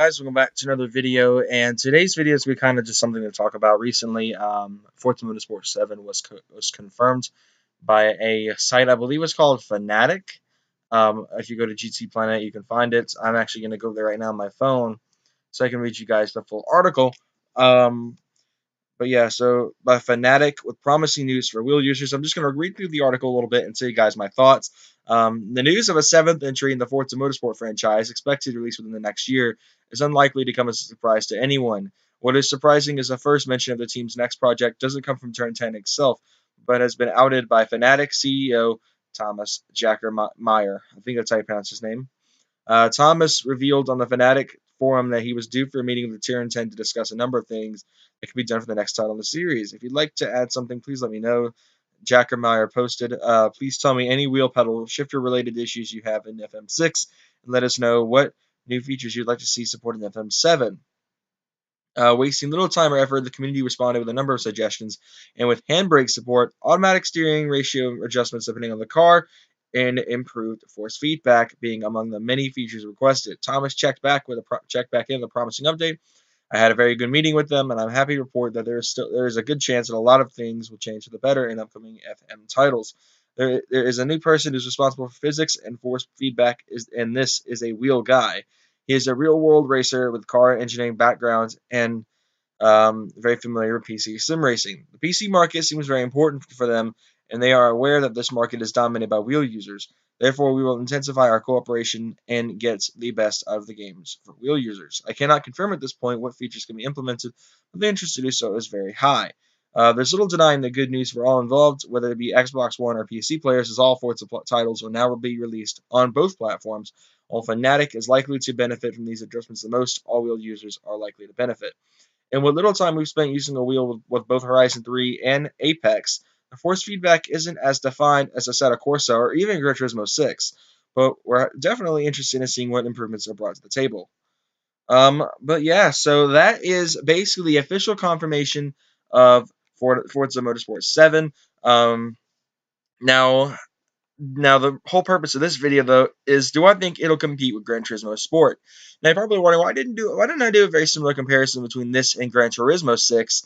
guys? Welcome back to another video, and today's video is kind of just something to talk about. Recently, Forza Motorsport 7 was confirmed by a site, I believe it's called Fanatic. If you go to GT Planet, you can find it. I'm actually going to go there right now on my phone so I can read you guys the full article. But yeah, so by Fanatic with promising news for wheel users. I'm just going to read through the article a little bit and tell you guys my thoughts. The news of a seventh entry in the Forza Motorsport franchise, expected to release within the next year, is unlikely to come as a surprise to anyone. What is surprising is the first mention of the team's next project doesn't come from Turn 10 itself, but has been outed by Fanatic CEO Thomas Jackermeyer. I think that's how you pronounce his name. Thomas revealed on the Fanatic forum that he was due for a meeting with the Tier 10 to discuss a number of things that could be done for the next title in the series. If you'd like to add something, please let me know. Jackermeyer posted, please tell me any wheel pedal shifter related issues you have in FM6 and let us know what new features you'd like to see supported in FM7. Wasting little time or effort, the community responded with a number of suggestions, and with handbrake support, automatic steering ratio adjustments depending on the car, and improved force feedback being among the many features requested. Thomas checked back in with a promising update. I had a very good meeting with them, and I'm happy to report that there is a good chance that a lot of things will change for the better in upcoming FM titles. There is a new person who's responsible for physics and force feedback, and this is a wheel guy. He is a real-world racer with car engineering background and very familiar with PC sim racing. The PC market seems very important for them, and they are aware that this market is dominated by wheel users. Therefore, we will intensify our cooperation and get the best out of the games for wheel users. I cannot confirm at this point what features can be implemented, but the interest to do so is very high. There's little denying the good news for all involved, whether it be Xbox One or PC players, as all Forza titles will now be released on both platforms. While Fnatic is likely to benefit from these adjustments the most, all-wheel users are likely to benefit. And with little time we've spent using a wheel with both Horizon 3 and Apex, the force feedback isn't as defined as Assetto Corsa or even Gran Turismo 6, but we're definitely interested in seeing what improvements are brought to the table. But yeah, so that is basically the official confirmation of Forza Motorsport 7. Now, the whole purpose of this video, though, is do I think it'll compete with Gran Turismo Sport? Now, you're probably wondering why didn't I do a very similar comparison between this and Gran Turismo 6?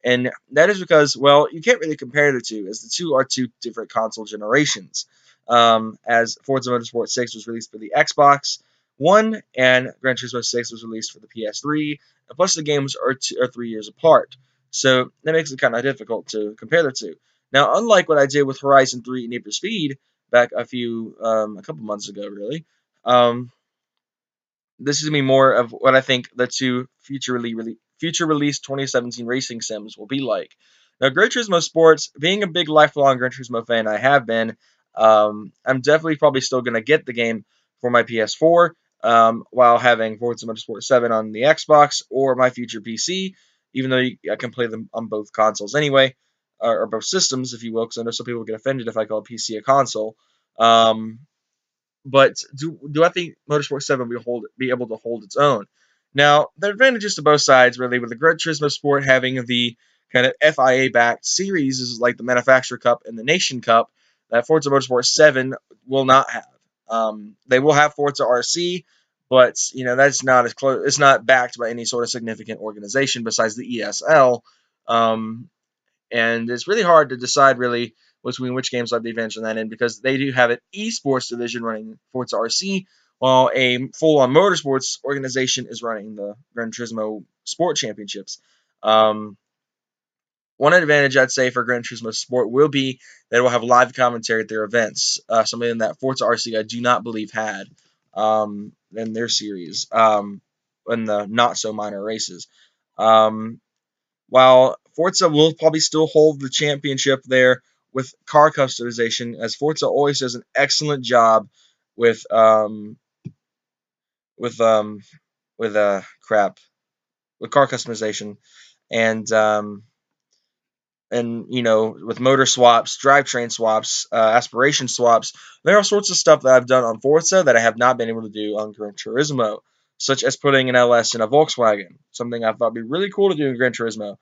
And that is because, well, you can't really compare the two, as the two are two different console generations. As Forza Motorsport 6 was released for the Xbox One, and Gran Turismo 6 was released for the PS3, and plus the games are 3 years apart. So that makes it kind of difficult to compare the two. Now, unlike what I did with Horizon 3 and Need for Speed back a couple months ago, really, this is gonna be more of what I think the two future release 2017 racing sims will be like. Now, Gran Turismo Sports, being a big lifelong Gran Turismo fan, I have been. I'm definitely probably still gonna get the game for my PS4, while having Forza Motorsport 7 on the Xbox or my future PC, even though I can play them on both consoles anyway, or both systems, if you will, because I know some people get offended if I call a PC a console. But do I think Motorsport 7 will be able to hold its own? Now, the advantages to both sides, really, with the Gran Turismo Sport having the kind of FIA-backed series, is like the Manufacturer Cup and the Nation Cup, that Forza Motorsport 7 will not have. They will have Forza RC, but that's not as close. It's not backed by any sort of significant organization besides the ESL. And it's really hard to decide really between which games have the advantage on that end, because they do have an esports division running Forza RC, while a full-on motorsports organization is running the Gran Turismo Sport Championships. One advantage I'd say for Gran Turismo Sport will be that it will have live commentary at their events, something that Forza RC I do not believe had in their series, in the not-so-minor races. While Forza will probably still hold the championship there with car customization, as Forza always does an excellent job with with car customization, and with motor swaps, drivetrain swaps, aspiration swaps. There are sorts of stuff that I've done on Forza that I have not been able to do on Gran Turismo, such as putting an LS in a Volkswagen, something I thought would be really cool to do in Gran Turismo,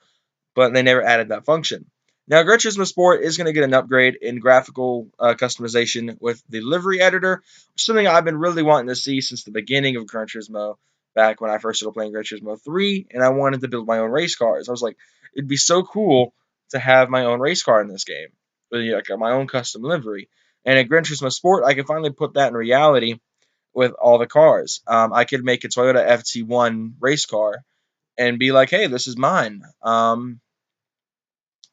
but they never added that function. Now, Gran Turismo Sport is going to get an upgrade in graphical customization with the livery editor, which is something I've been really wanting to see since the beginning of Gran Turismo. back when I first started playing Gran Turismo 3, and I wanted to build my own race cars. I was like, it'd be so cool to have my own race car in this game, with like my own custom livery. And in Gran Turismo Sport, I can finally put that in reality with all the cars. I could make a Toyota FT1 race car and be like, hey, this is mine. Of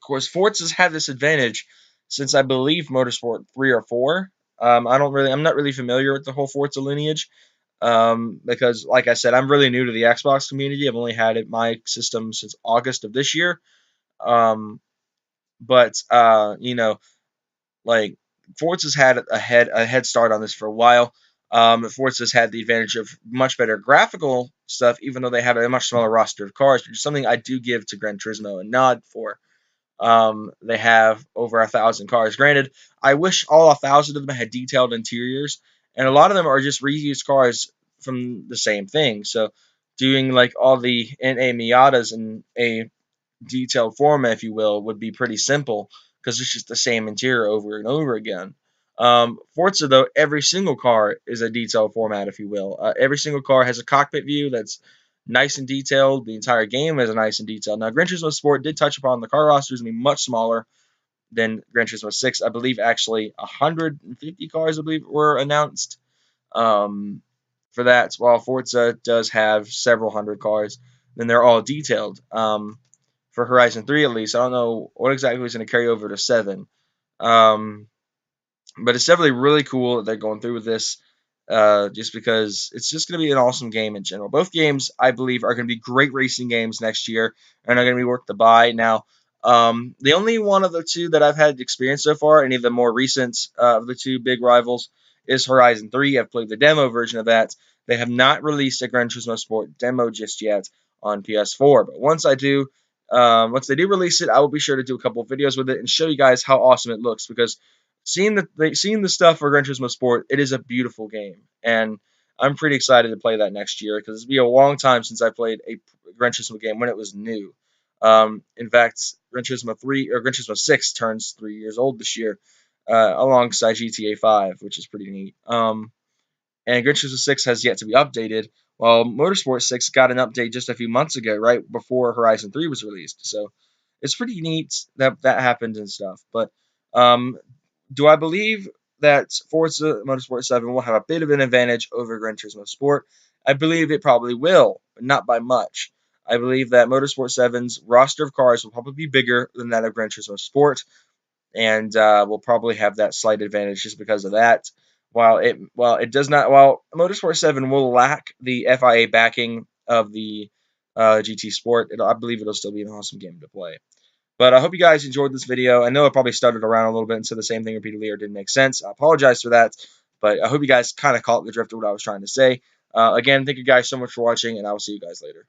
course, Forza's had this advantage since I believe Motorsport 3 or 4. I'm not really familiar with the whole Forza lineage because, like I said, I'm really new to the Xbox community. I've only had it my system since August of this year. Um, but like Forza's had a head start on this for a while. Forza's had the advantage of much better graphical stuff, even though they have a much smaller roster of cars, which is something I do give to Gran Turismo a nod for. They have over 1,000 cars. Granted, I wish all 1,000 of them had detailed interiors, and a lot of them are just reused cars from the same thing. So, doing like all the NA Miatas in a detailed format, if you will, would be pretty simple because it's just the same interior over and over again. Forza, though, every single car is a detailed format, if you will. Every single car has a cockpit view that's nice and detailed. The entire game is nice and detailed. Now, Gran Turismo Sport did touch upon the car rosters being much smaller than Gran Turismo 6. I believe actually 150 cars, I believe, were announced for that. While Forza does have several hundred cars, then they're all detailed. For Horizon 3 at least. I don't know what exactly is going to carry over to 7. Um, but it's definitely really cool that they're going through with this just because it's just going to be an awesome game in general. Both games, I believe, are going to be great racing games next year and are going to be worth the buy. Now, the only one of the two that I've had experience so far, any of the more recent of the two big rivals, is Horizon 3. I've played the demo version of that. They have not released a Gran Turismo Sport demo just yet on PS4, but once they do release it, I will be sure to do a couple of videos with it and show you guys how awesome it looks because seeing the stuff for Gran Turismo Sport, it is a beautiful game, and I'm pretty excited to play that next year because it's been a long time since I played a Gran Turismo game when it was new. In fact, Gran Turismo 3 or Gran Turismo 6 turns 3 years old this year, alongside GTA 5, which is pretty neat. And Gran Turismo 6 has yet to be updated, while Motorsport 6 got an update just a few months ago, right before Horizon 3 was released. So it's pretty neat that that happened and stuff. But um, do I believe that Forza Motorsport 7 will have a bit of an advantage over Gran Turismo Sport? I believe it probably will, but not by much. I believe that Motorsport 7's roster of cars will probably be bigger than that of Gran Turismo Sport, and will probably have that slight advantage just because of that. While Motorsport 7 will lack the FIA backing of the GT Sport, I believe it'll still be an awesome game to play. But I hope you guys enjoyed this video. I know I probably stuttered around a little bit and said the same thing repeatedly or didn't make sense. I apologize for that, but I hope you guys kind of caught the drift of what I was trying to say. Again, thank you guys so much for watching, and I will see you guys later.